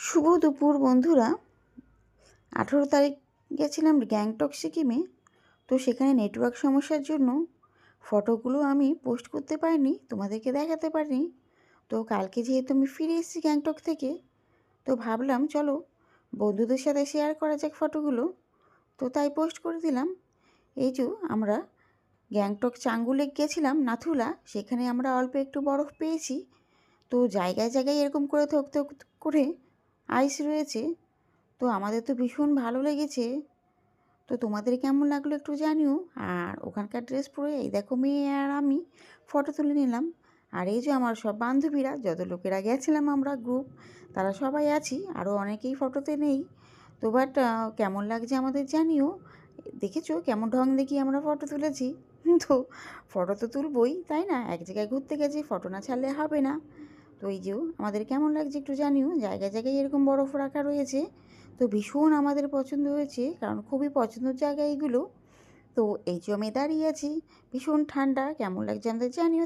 শুভ দুপুর বন্ধুরা। 18 তারিখ গেছিলাম গ্যাংটক সিকিমে। তো সেখানে নেটওয়ার্ক সমস্যার জন্য ফটোগুলো আমি পোস্ট করতে পারিনি, তোমাদেরকে দেখাতে পারিনি। তো কালকে যেহেতু আমি ফিরে এসেছি গ্যাংটক থেকে, তো ভাবলাম চলো বন্ধুদের সাথে শেয়ার করা যাক ফটোগুলো। তো তাই পোস্ট করে দিলাম। এই যে আমরা গ্যাংটক চাঙ্গু লেক গেছিলাম, নাথুলা। সেখানে আমরা অল্প একটু বরফ পেয়েছি। তো জায়গায় জায়গায় এরকম করে থক থক করে আইস রয়েছে। তো আমাদের তো ভীষণ ভালো লেগেছে। তো তোমাদের কেমন লাগলো একটু জানিও। আর ওখানকার ড্রেস পরে এই দেখো মেয়ে আর আমি ফটো তুলে নিলাম। আর এই যে আমার সব বান্ধবীরা, যত লোকেরা গেছিলাম আমরা গ্রুপ, তারা সবাই আছি। আরও অনেকেই ফটোতে নেই। তো বাট কেমন লাগছে আমাদের জানিও। দেখেছো কেমন ঢং দেখি আমরা ফটো তুলেছি। তো ফটো তো তুলবই, তাই না? এক জায়গায় ঘুরতে গেছি, ফটো না ছাড়লে হবে না। তো এই যে আমাদের কেমন লাগছে একটু জানিও। জায়গায় জায়গায় এরকম বরফ রাখা রয়েছে। তো ভীষণ আমাদের পছন্দ হয়েছে, কারণ খুবই পছন্দের জায়গা এইগুলো। তো এই যে আমি দাঁড়িয়ে আছি, ভীষণ ঠান্ডা। কেমন লাগছে আমাদের জানিও।